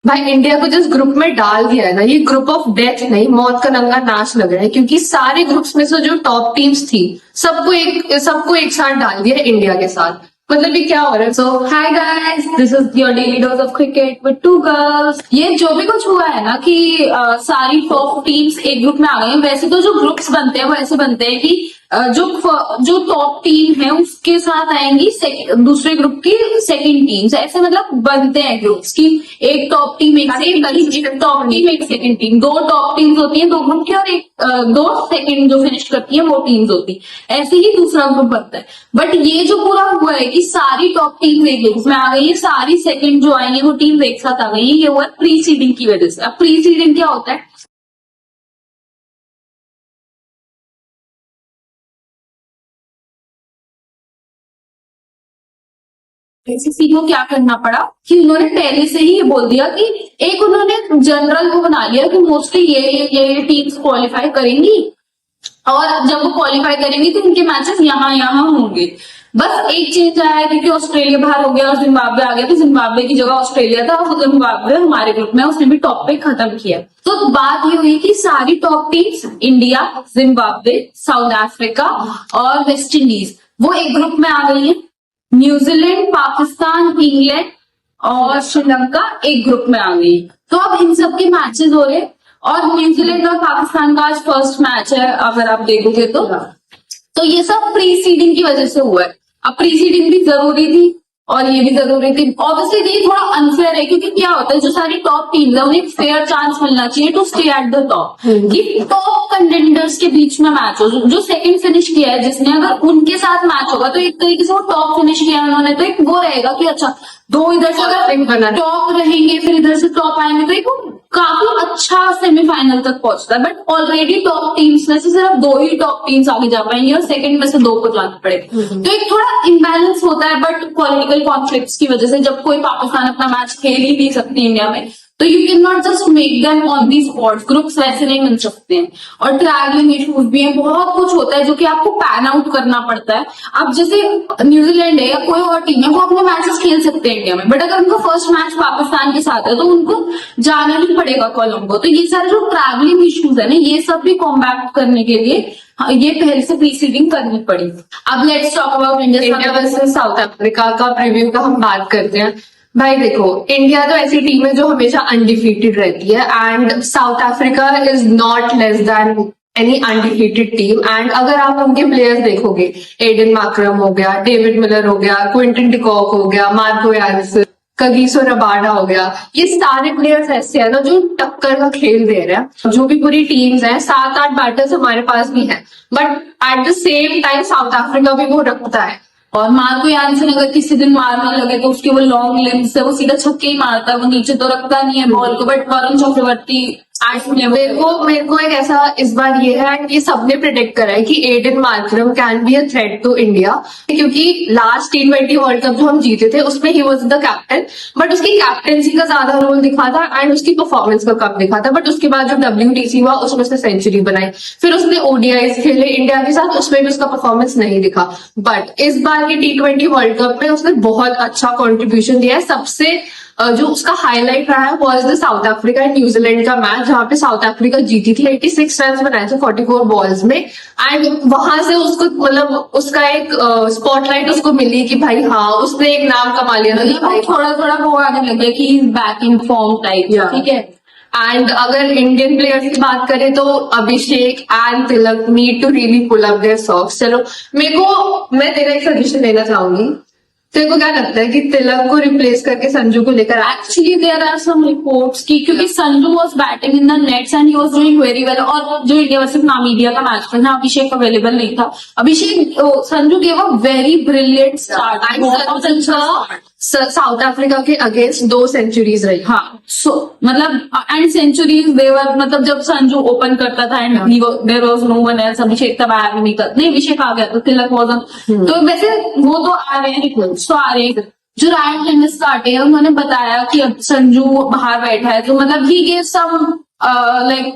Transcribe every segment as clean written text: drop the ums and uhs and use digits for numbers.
भाई इंडिया को जिस ग्रुप में डाल दिया है ना, ये ग्रुप ऑफ डेथ नहीं, मौत का नंगा नाच लग रहा है, क्योंकि सारे ग्रुप्स में से जो टॉप टीम्स थी सबको एक साथ डाल दिया है इंडिया के साथ। मतलब ये क्या हो रहा है। So hi guys, this is your daily dose of cricket with two girls. ये जो भी कुछ हुआ है ना कि सारी टॉप टीम्स एक ग्रुप में आ गई हैं। वैसे तो जो ग्रुप्स बनते हैं वो ऐसे बनते हैं कि जो टॉप टीम है उसके साथ आएंगी दूसरे ग्रुप की सेकंड टीम्स, ऐसे मतलब बनते हैं ग्रुप्स की एक टॉप टीम एक टॉप टीम एक सेकंड टीम, दो टॉप टीम्स होती हैं दो ग्रुप की, और एक दो सेकंड जो फिनिश करती है वो टीम्स होती है। ऐसे ही दूसरा ग्रुप बनता है। बट ये जो पूरा हुआ है कि सारी टॉप टीम्स एक ग्रुप में आ गई है, सारी सेकंड जो आई है वो टीम्स एक साथ आ गई है, ये हुआ है प्री सीडिंग की वजह से। अब प्री सीडिंग क्या होता है, आईसीसी को क्या करना पड़ा कि उन्होंने पहले से ही ये बोल दिया कि एक उन्होंने जनरल वो बना लिया कि मोस्टली ये टीम्स क्वालिफाई करेंगी, और जब वो क्वालिफाई करेंगी तो उनके मैचेस यहाँ होंगे। बस एक चेंज आया क्योंकि ऑस्ट्रेलिया बाहर हो गया और जिम्बाब्वे आ गया, तो जिम्बाब्वे की जगह ऑस्ट्रेलिया था, वो जिम्बाब्वे हमारे ग्रुप में उसने भी टॉप पे खत्म किया। तो बात ये हुई कि सारी top teams India, Zimbabwe, south Africa और वेस्ट इंडीज वो एक ग्रुप में आ गई है। न्यूजीलैंड, पाकिस्तान, इंग्लैंड और श्रीलंका एक ग्रुप में आ गई। तो अब इन सब के मैचेस हो रहे, और न्यूजीलैंड और पाकिस्तान का आज फर्स्ट मैच है अगर आप देखोगे तो ये सब प्री सीडिंग की वजह से हुआ है। अब प्री सीडिंग भी जरूरी थी और ये भी जरूरी थी। ऑब्वियसली ये थोड़ा अनफेयर है क्योंकि क्या होता है, जो सारी टॉप टीम्स है उन्हें एक फेयर चांस मिलना चाहिए to stay at the top, कि टॉप कंटेंडर्स के बीच में मैच हो। जो सेकंड फिनिश किया है जिसने, अगर उनके साथ मैच होगा तो एक तरीके से वो टॉप फिनिश किया है उन्होंने, तो एक वो रहेगा कि अच्छा दो इधर से अगर टॉप रहेंगे फिर इधर से टॉप आएंगे तो एक काफी अच्छा सेमीफाइनल तक पहुंचता है। बट ऑलरेडी टॉप टीम्स में से सिर्फ दो ही टॉप टीम्स आगे जा पाएंगे और सेकंड में से दो को जाना पड़ेगा, तो एक थोड़ा इम्बैलेंस होता है। बट पॉलिटिकल कॉन्फ्लिक्ट्स की वजह से जब कोई पाकिस्तान अपना मैच खेल ही नहीं सकती इंडिया में, तो you can not just make them on the spot, groups वैसे नहीं मिल सकते हैं, और ट्रैवलिंग इशूज भी है, बहुत कुछ होता है जो कि आपको पैन आउट करना पड़ता है। अब जैसे न्यूजीलैंड है या कोई और टीम है वो अपने मैचेस खेल सकते हैं इंडिया में, बट अगर उनका फर्स्ट मैच पाकिस्तान के साथ है तो उनको जाना ही पड़ेगा कोलंबो। तो ये सारे जो ट्रैवलिंग इशूज है ना, ये सब भी कॉम्बैट करने के लिए ये पहले से प्रीसीडिंग करनी पड़ी। अब let's talk about India versus South Africa का प्रीव्यू का हम बात करते हैं। भाई देखो, इंडिया तो ऐसी टीम है जो हमेशा अनडिफीटेड रहती है, and south Africa is not less than any undefeated team. And अगर आप उनके प्लेयर्स देखोगे, एडन मार्करम हो गया, डेविड मिलर हो गया, क्विंटन डिकॉक हो गया, मार्को यारिस, कगिसो रबाडा हो गया, ये सारे प्लेयर्स ऐसे हैं ना जो टक्कर का खेल दे रहे हैं। जो भी पूरी टीम्स हैं, 7-8 बैटर्स हमारे पास भी हैं, but at the same time south Africa भी वो रखता है। और मार्को यानिसन अगर किसी दिन मारने लगे तो उसके वो लॉन्ग लिम्स है, वो सीधा छक्के ही मारता है, वो नीचे तो रखता नहीं है बॉल को। बट वरुण चक्रवर्ती मेरे को एक ऐसा इस बार ये है, ये सबने प्रिडिक्ट करा है कि Aiden Markram can be a threat to India, क्योंकि लास्ट T20 वर्ल्ड कप जो हम जीते थे उसमें he was the captain, but उसकी कैप्टनसी का ज्यादा रोल दिखा था एंड उसकी परफॉर्मेंस का कम दिखा था। बट उसके बाद जो WTC हुआ उसमें उसने सेंचुरी बनाई, फिर उसने ODIs खेले इंडिया के साथ, उसमें भी उसका परफॉर्मेंस नहीं दिखा। बट इस बार के T20 वर्ल्ड कप में उसने बहुत अच्छा कॉन्ट्रीब्यूशन दिया है। सबसे जो उसका हाईलाइट रहा है was the south Africa and New Zealand का मैच, जहां पे साउथ अफ्रीका जीती थी। 86 रन बनाए थे 44 बॉल्स में, एंड वहां से उसको मतलब उसका एक स्पॉटलाइट उसको मिली कि भाई हाँ उसने एक नाम कमा लिया था। थोड़ा थोड़ा वो आने लगे कि बैक इन फॉर्म टाइप, ठीक है। एंड अगर इंडियन प्लेयर्स की बात करें तो Abhishek and Tilak need to really pull up their socks. चलो मैं तेरा एक सजेशन लेना चाहूंगी, तेरे को क्या लगता है कि तिलक को रिप्लेस करके संजू को लेकर? Actually there are some reports की, क्योंकि Sanju was batting in the nets and he was doing very well, और जो इंडिया वर्सेस नामीबिया का मैच था ना, अभिषेक अवेलेबल नहीं था। Sanju gave a very brilliant start, South Africa के अगेंस्ट 2 सेंचुरीज रही। हाँ, सो मतलब एंड सेंचुरीज देवर, मतलब जब संजू ओपन करता था and there was no one else, Abhishek तब आया भी नहीं था, नहीं अभिषेक आ गया तो तिलक वाज। तो वैसे वो तो आ रहे हैं रिपोर्ट्स, तो आ रहे हैं। जो रायन टेनिस काटे हैं उन्होंने बताया कि अब संजू बाहर बैठा है, तो मतलब he gave some like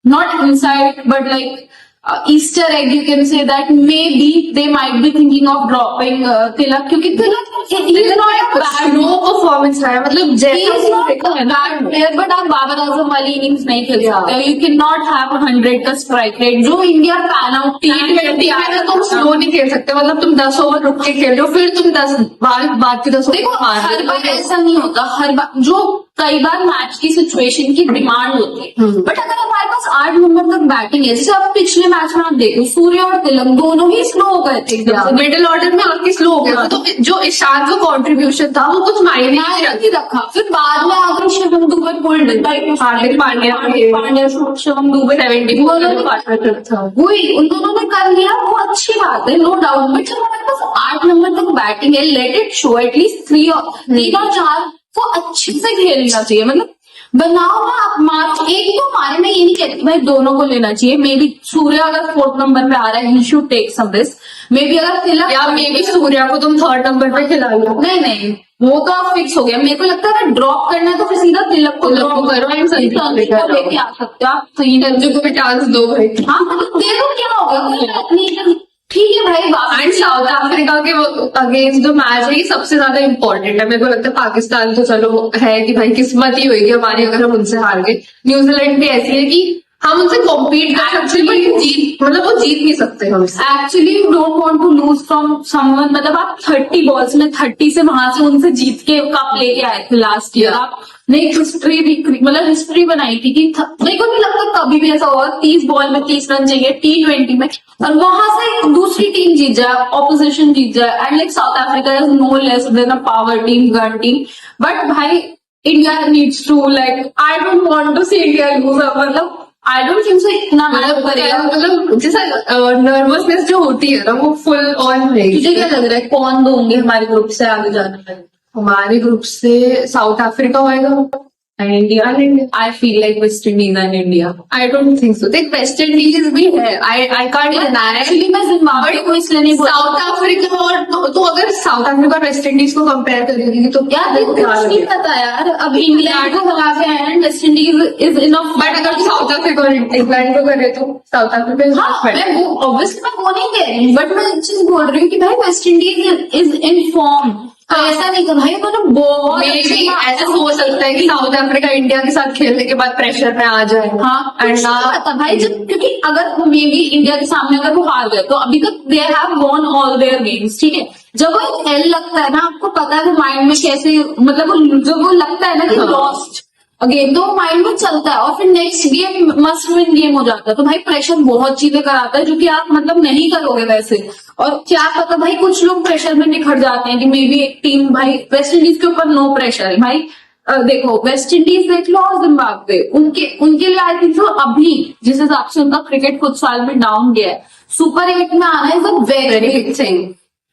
not inside but like Easter egg, you can say that maybe they might be thinking of dropping Tilak, क्योंकि Tilak he is not a bad no performance रहा है, मतलब he जैसा is not a bad player, but आप बाबर आजम वाली innings नहीं खेल सकते. You cannot have 100 का स्ट्राइक रेट जो इंडिया पैन आउट T20 में तो तुम स्लो नहीं खेल सकते, मतलब तुम 10 ओवर रुक के खेल रहे हो, फिर तुम 10 बाद के 10 ओवर देखो मार रहे हर हो. बार ऐसा नहीं होता, हर बार जो कई बार मैच की सिचुएशन की डिमांड होती है, बट अगर हमारे पास 8 नंबर तक बैटिंग है, जैसे अब पिछले मैच में आप देखो सूर्य और तिलक दोनों ही स्लो हो गए थे एकदम से. मिडिल ऑर्डर में आके स्लो हो गया, तो जो ईशान का कंट्रीब्यूशन था वो कुछ मायने नहीं रखता. नहीं रखा. फिर बाद में आकर शिवम दुबे पुल्ड हार्दिक पांड्या पांड्या शिवम दुबे 74 था. वही उन दोनों ने कर लिया, वो अच्छी बात है, नो डाउट. बट जब हमारे पास 8 नंबर तक बैटिंग है, लेट इट शो एटलीस्ट 3 और 4 को अच्छे से खेलना चाहिए. मतलब बनाओ ना आप मार्च एक को मारे. मैं ये नहीं कहती भाई दोनों को लेना चाहिए. मे बी सूर्य अगर 4th नंबर पे आ रहा है, he should take some risk. Maybe अगर तिलक या मे बी सूर्या को तुम 3rd नंबर पे खिला लो. नहीं वो तो अब फिक्स हो गया. मेरे को लगता है ड्रॉप करना है तो फिर सीधा तिलक को ड्रॉप करो एंड संजू को लेके आ सकते हो आप. तो ये संजू को भी चांस दो भाई. हाँ मतलब दे दो, क्या होगा. ठीक है भाई. एंड साउथ अफ्रीका के अगेंस्ट जो मैच है ये सबसे ज्यादा इम्पोर्टेंट है. मेरे को लगता है पाकिस्तान तो चलो है कि भाई किस्मत ही होगी हमारी अगर हम उनसे हार गए. न्यूजीलैंड भी ऐसी है कि हम उनसे कॉम्पीट कर सकते हैं, बट जीत मतलब वो जीत नहीं सकते हमसे. Actually you don't want to lose from someone. मतलब आप 30 बॉल्स में 30 से वहां से उनसे जीत के कप लेके आए थे लास्ट ईयर. आप नहीं हिस्ट्री भी मतलब हिस्ट्री बनाई थी कि मेरे को नहीं लगता कभी भी ऐसा होगा 30 बॉल में 30 रन चाहिए T20 में और वहां से दूसरी टीम जीत जाए, ऑपोजिशन जीत जाए. And like South Africa is no less than a power team, gun team. But भाई India needs to like I don't want to see India lose. मतलब आई डोंट थिंक सो इतना मतलब करेगा. मतलब जैसा नर्वसनेस जो होती है ना वो फुल ऑन रहेगी. तुझे क्या लग रहा है कौन दोगे हमारे ग्रुप से आगे जाने में? हमारे ग्रुप से साउथ अफ्रीका होएगा and India. I feel like West Indies and India. I don't think so. देख वेस्ट इंडीज भी है, आई कांट डिनाई. एक्चुअली मैं जिम्बाब्वे को इसलिए नहीं बोल साउथ अफ्रीका और तो अगर साउथ अफ्रीका और वेस्ट इंडीज को कंपेयर करेगी तो क्या यार देखो कुछ नहीं पता यार. अब इंग्लैंड को हरा के आए and West Indies is enough. But अगर तू साउथ अफ्रीका और इंग्लैंड को करे तो साउथ अफ्रीका हाँ मैं वो ऑब्वियसली मैं वो नहीं कह रही, बट मैं एक चीज बोल रही हूँ कि भाई West Indies is in form. तो ऐसा नहीं कर भाई मतलब बहुत मे भी ऐसा हो सकता है कि साउथ अफ्रीका इंडिया के साथ खेलने के बाद प्रेशर में आ जाए. हाँ कुछ नहीं पता भाई. जब क्योंकि अगर मे बी इंडिया के सामने अगर वो हार गए तो अभी तक they have won all their games. ठीक है, जब वो एक एल लगता है ना आपको पता है वो माइंड में कैसे मतलब वो जब वो लगता है ना कि लॉस्ट गेम तो माइंड में चलता है और फिर next game must win game हो जाता है. तो भाई प्रेशर बहुत चीजें कराता है जो कि आप मतलब नहीं करोगे वैसे. और क्या पता भाई कुछ लोग प्रेशर में निखर जाते हैं कि मे बी एक टीम भाई वेस्ट इंडीज के ऊपर नो प्रेशर है भाई. देखो वेस्ट इंडीज देख लो और जिम्बाब्वे उनके लिए आई थिंक जो अभी जिस हिसाब से उनका क्रिकेट कुछ साल में डाउन गया है, सुपर 8 में आना is a very big thing.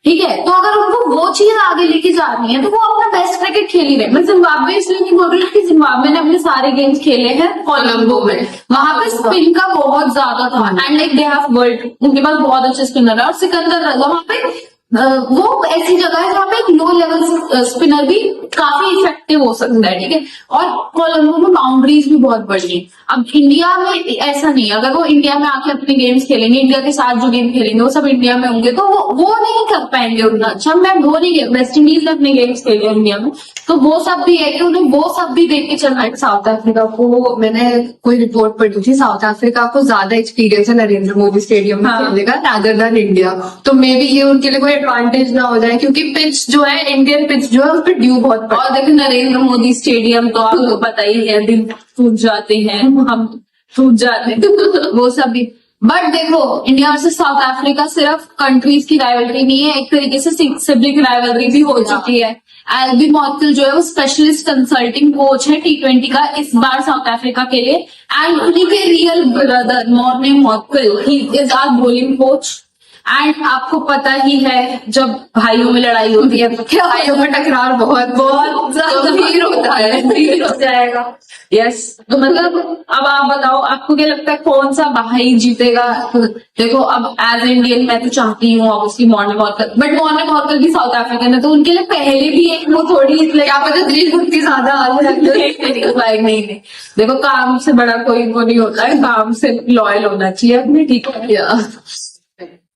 ठीक है, तो अगर उनको वो चीज आगे लेके जानी है तो वो अपना बेस्ट क्रिकेट खेल ही रहे. मैं जिम्बाब्वे इसलिए नहीं बोल रही कि जिम्बाब्वे ने अपने सारे गेम्स खेले हैं कोलंबो में. वहां पे स्पिन का बहुत ज्यादा था and like they have world, उनके पास बहुत अच्छे स्पिनर है. और सिकंदर रजा वहां पे वो ऐसी जगह है जहाँ पे एक लो लेवल स्पिनर भी काफी इफेक्टिव हो सकता है. ठीक है, और कोलंबो में बाउंड्रीज भी बहुत बड़ी है. अब इंडिया में ऐसा नहीं है. अगर वो इंडिया में आके अपने गेम्स खेलेंगे, इंडिया के साथ जो गेम खेलेंगे वो सब इंडिया में होंगे तो वो नहीं कर पाएंगे उतना अच्छा. मैं वो नहीं, वेस्ट इंडीज ने अपने गेम्स खेले इंडिया में तो वो सब भी है कि उन्हें वो सब भी देख के चलना है. साउथ अफ्रीका को मैंने कोई रिपोर्ट पढ़ी थी, साउथ अफ्रीका को ज्यादा एक्सपीरियंस है नरेंद्र मोदी स्टेडियम में खेलने का रादर देन इंडिया. तो मे बी ये उनके लिए कोई एडवांटेज ना हो जाए क्योंकि पिच जो है इंडियन पिच जो है उस पर ड्यू बहुत पड़ता है. और देखो नरेंद्र मोदी स्टेडियम तो आपको पता ही है, दिन टूट जाते हैं, हम टूट जाते हैं वो सब भी. बट देखो इंडिया वर्सेस साउथ अफ्रीका सिर्फ कंट्रीज की राइवलरी नहीं है, एक तरीके से सिबलिंग राइवलरी भी हो चुकी है. एल्बी मॉर्कल जो है वो स्पेशलिस्ट कंसल्टिंग कोच है T20 का इस बार साउथ अफ्रीका के लिए. एंड उन्हीं के real brother Morne Morkel he is our bowling coach. And आपको पता ही है जब भाइयों में लड़ाई होती है तो क्या भाइयों का टकरार बहुत बहुत गंभीर होता है। गंभीर हो जाएगा। यस, तो मतलब अब आप बताओ आपको क्या लगता है कौन सा भाई जीतेगा? देखो अब एज इंडियन मैं तो चाहती हूँ obviously Morne Morkel, but Morne Morkel भी साउथ अफ्रीकन है तो उनके लिए पहले भी एक वो थोड़ी क्या पता देशभक्ति ज्यादा आ नहीं नहीं, देखो काम से बड़ा कोई वो नहीं होता है, काम से लॉयल होना चाहिए अपने, ठीक है।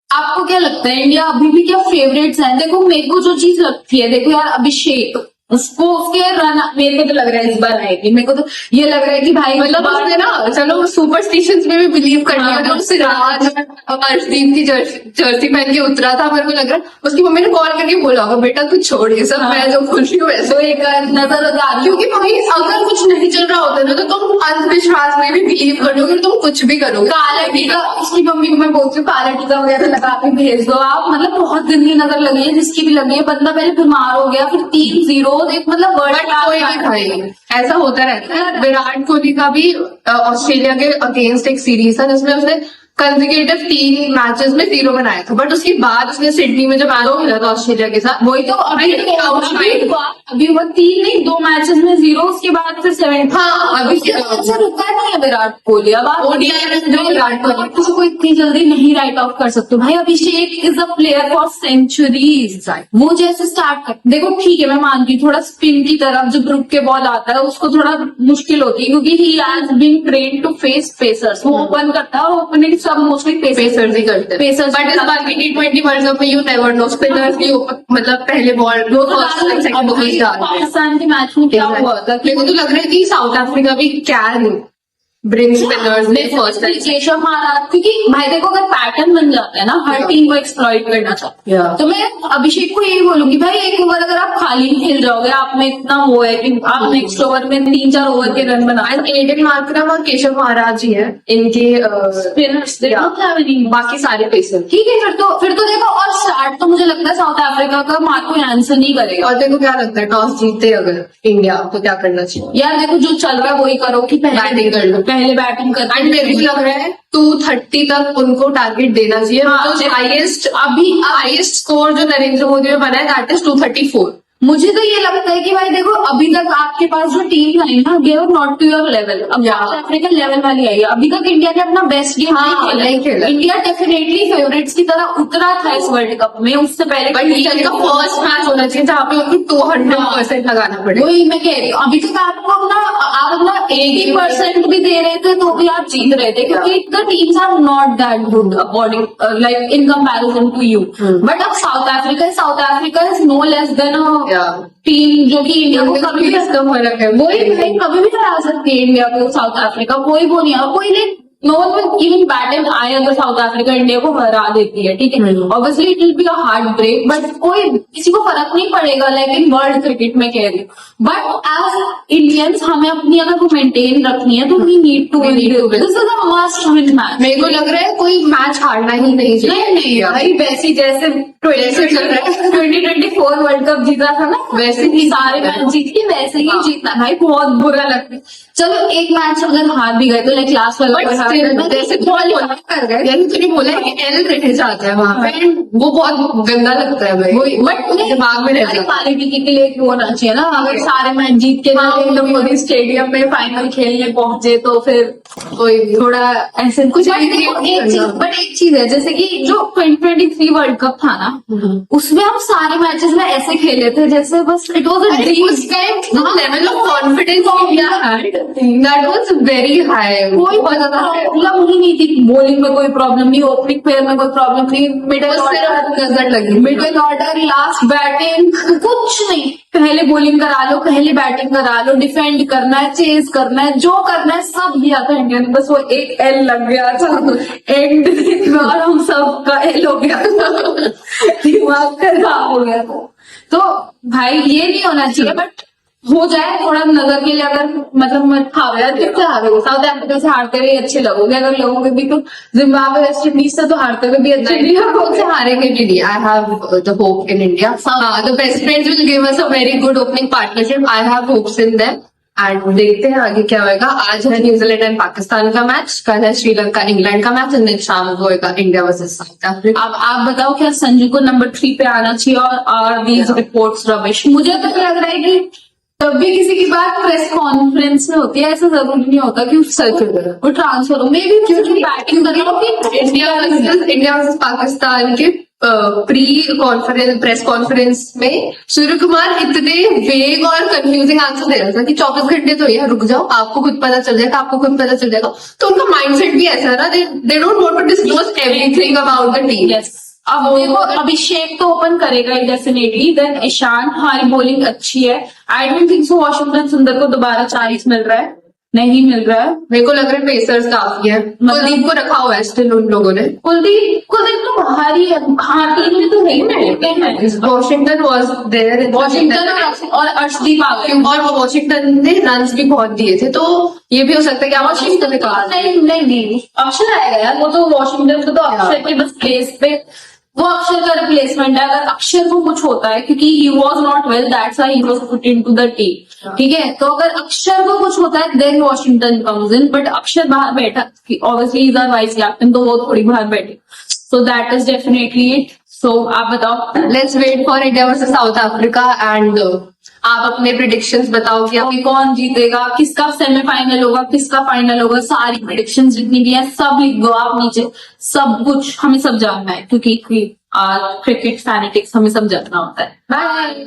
आपको क्या लगता है इंडिया अभी भी क्या फेवरेट्स हैं? देखो मेरे को जो चीज लगती है, देखो यार अभिषेक उसको उसके रन मेरे को तो लग रहा है इस बार आएगी, मेरे को तो ये लग रहा है कि भाई मतलब उसने ना चलो सुपरस्टिशंस में भी बिलीव कर लिया। हाँ, जब सिराज अर्शदीप की जर्सी पहन के उतरा था, मेरे को लग रहा है उसकी मम्मी ने कॉल करके बोला होगा बेटा तू छोड़ ये सब, मैं जो बोल रही हूँ तो वैसे। एक नजर क्योंकि भाई अगर कुछ नहीं चल रहा होता ना तो तुम अंधविश्वास में भी बिलीव कर लोगे, तुम कुछ भी करोगे। काला टीका, उसकी मम्मी को मैं बोलती हूँ काला टीका वगैरह लगा के भेज दो आप, मतलब बहुत दिन की नजर लगी है जिसकी भी लगी है, बंदा पहले बीमार हो गया फिर 3-0 एक मतलब वर्ल्ड बट कोई भी भाई ऐसा होता रहता है। विराट कोहली का भी ऑस्ट्रेलिया के अगेंस्ट एक सीरीज था जिसमें उसने कंसेक्यूटिव 3 मैचेस में 0 बनाया था, बट उसके बाद उसने सिडनी में जो मैच खेला था ऑस्ट्रेलिया के साथ, वही तो अभी हुआ 3 नहीं 2 मैचेस में 0, उसके बाद फिर 7। हाँ अभी ऐसा रुका नहीं है विराट कोहली। अब आप ODI में जो विराट कोहली किसी को इतनी जल्दी नहीं राइट ऑफ कर सकते भाई। Abhishek is a player for centuries, वो जैसे स्टार्ट कर, देखो ठीक है मैं मानती हूँ थोड़ा स्पिन की तरफ जो ब्रुक के बॉल आता है उसको थोड़ा मुश्किल होती है क्योंकि he has been train to face pacers, वो ओपन करता है, ओपनिंग सब मोस्टली पेसर्स ही करते हैं। पेसर्स बट इस बार की T20 वर्ल्ड कप में यू नेवर नो, स्पिनर्स भी मतलब पहले बॉल वो तो पाकिस्तान के मैच में क्या हुआ था मेरे को तो लग रहा है कि साउथ अफ्रीका भी कैन ब्रिंग स्पिनर्स ने फर्स्ट टाइम। केशव महाराज, क्योंकि भाई देखो अगर पैटर्न बन जाता है ना हर टीम को एक्सप्लॉइट करना चाहती है, तो मैं अभिषेक को यही बोलूंगी भाई एक ओवर अगर आप खाली खेल जाओगे, आप में इतना वो है कि आप नेक्स्ट ओवर में 3-4 ओवर के रन बना, एडन मार्करम और केशव महाराज जी है इनके स्पिनर्स बाकी सारे पेसर। ठीक है फिर तो देखो, और स्टार्ट तो मुझे लगता है साउथ अफ्रीका का मार्को यानसन नहीं करेगा। और देखो क्या लगता है टॉस जीते अगर इंडिया तो क्या करना चाहिए? यार देखो जो चल रहा है वही करो कि बैटिंग कर लो, पहले बैटिंग कर। एंड मेरे को लग रहा है 230 तक उनको टारगेट देना चाहिए। हाँ, तो हाईएस्ट स्कोर जो नरेंद्र मोदी में बना है दैट इज 234। मुझे तो ये लगता है कि भाई देखो अभी तक आपके पास जो टीम आई ना they are not to your level, अब साउथ अफ्रीकन लेवल वाली आई है। अभी तक इंडिया ने अपना बेस्ट गेम नहीं खेला। इंडिया डेफिनेटली फेवरेट्स की तरह उतरा था इस वर्ल्ड कप में, उससे पहले बट इंडिया का फर्स्ट मैच होना चाहिए जहाँ पे उनको 200% लगाना पड़े। वही मैं कह रही हूँ, अभी तक आप अपना 80% भी दे रहे थे तो भी आप जीत रहे थे क्योंकि the teams are not that good according like in comparison to you. But अब South Africa is no less than team जो कि इंडिया को कभी भी फर्क है। वही भाई कभी भी हरा सकती है इंडिया को साउथ अफ्रीका, कोई वो नहीं है, कोई नहीं, no one will even bat and I अगर साउथ अफ्रीका इंडिया को हरा देती है, ठीक है। Obviously it will be a heartbreak, but कोई किसी को फर्क नहीं पड़ेगा लाइक इन वर्ल्ड क्रिकेट में कह रही हूँ। बट एज इंडियंस हमें अपनी अगर वो मेंटेन रखनी है तो we need to win, this is a must win match. मेरे को लग रहा है कोई मैच हारना ही नहीं चाहिए। नहीं भाई वैसे जैसे 2024 वर्ल्ड कप जीता था ना वैसे ही सारे मैच जीत के वैसे ही जीतना भाई, बहुत बुरा लगता है। चलो एक मैच अगर हार भी गए तो लाइक लास्ट वाला जैसे कर गए, यानी तूने बोला है कि एल रह जाता है वहां पे, वो बहुत गंदा लगता है भाई, बट दिमाग में रह जाता है। क्वालिटी के लिए होना चाहिए ना, अगर सारे मैच जीत के नरेंद्र मोदी स्टेडियम में फाइनल खेलने पहुंचे तो फिर कोई थोड़ा ऐसे कुछ। बट एक चीज है जैसे कि जो 2023 वर्ल्ड कप था ना उसमें हम सारे मैचेस में ऐसे खेले थे जैसे बस इट वॉज अ ड्रीम। उस time level of confidence that was very high. कोई प्रॉब्लम ही नहीं थी, बॉलिंग में कोई प्रॉब्लम नहीं, ओपनिंग पेयर में कोई प्रॉब्लम नहीं, मिडिल ऑर्डर नजर लगी, मिडिल ऑर्डर लास्ट बैटिंग कुछ नहीं, पहले बॉलिंग करा लो पहले बैटिंग करा लो, डिफेंड करना है चेज करना है जो करना है सब किया था इंडिया ने, बस वो एक एल लग गया था एंड और हम सब का एल हो गया दिमाग खराब हो गया था। तो भाई ये नहीं होना चाहिए, बट हो जाए थोड़ा नजर के लिए, अगर मतलब मत हारो यार, किससे हारोगे? साउथ अफ्रीका से हारते हुए अच्छे लगोगे, अगर लगोगे भी तो जिम्बाब्वे वेस्ट इंडीज से तो हारते हुए भी अच्छे नहीं कौन से हारेंगे भी नहीं। I have the hope in India, the best friends will give us a very good opening partnership, I have hopes in them. And देखते हैं आगे क्या होएगा। आज है न्यूजीलैंड एंड पाकिस्तान का मैच, कल है श्रीलंका इंग्लैंड का मैच, एंड शाम को होएगा इंडिया वर्सेस साउथ अफ्रीका। अब आप बताओ क्या संजू को नंबर 3 पे आना चाहिए और दीज रिपोर्ट्स रबिश? मुझे तो लग रहा है कि जब भी किसी की बात प्रेस कॉन्फ्रेंस में होती है ऐसा जरूरी नहीं होता कि सच है। वो ट्रांसफर हो। मे भी क्योंकि बैटिंग कर लो कि इंडिया वर्सेस पाकिस्तान के प्री कॉन्फ्रेंस प्रेस कॉन्फ्रेंस में सूर्य कुमार इतने वेग और कंफ्यूजिंग आंसर दे रहा था कि 24 घंटे तो यार रुक जाओ, आपको खुद पता चल जाएगा, आपको खुद पता चल जाएगा। तो उनका माइंडसेट भी ऐसा है ना, they don't want to disclose everything about the team. Yes, अब देखो अभिषेक तो ओपन करेगा ही डेफिनेटली, देन ईशान, हमारी बॉलिंग अच्छी है। I don't think so Washington सुंदर को दोबारा चांस मिल रहा है, नहीं मिल रहा है। मेरे को लग रहा है पेसर्स काफी है, कुलदीप को रखा हुआ है स्टिल उन लोगों ने। कुलदीप तो बाहर ही है, हाँ टीम में तो नहीं है। वॉशिंगटन वॉज देयर, वॉशिंगटन और अर्शदीप आ गए। और वॉशिंगटन ने रन्स भी बहुत दिए थे, तो ये भी हो सकता है कि वॉशिंगटन ने कहा नहीं अक्षर आएगा यार, वो तो वॉशिंगटन को तो अक्षर के बस प्लेस पे वो अक्षर का रिप्लेसमेंट है। अगर अक्षर को कुछ होता है, क्योंकि he was not well, that's why he was put into the team, ठीक है। तो अगर अक्षर को कुछ होता है then Washington comes in, but Axar बाहर बैठा, obviously is our vice captain, तो वो थोड़ी बाहर बैठे, so that is definitely it. So आप बताओ, let's wait for India versus South Africa, and आप अपने प्रिडिक्शंस बताओ कि अभी कौन जीतेगा, किसका सेमीफाइनल होगा, किसका फाइनल होगा, सारी प्रिडिक्शंस जितनी भी है सब लिख दो आप नीचे, सब कुछ हमें सब जानना है, क्योंकि क्रिकेट फैनेटिक्स हमें सब जानना होता है। बाय।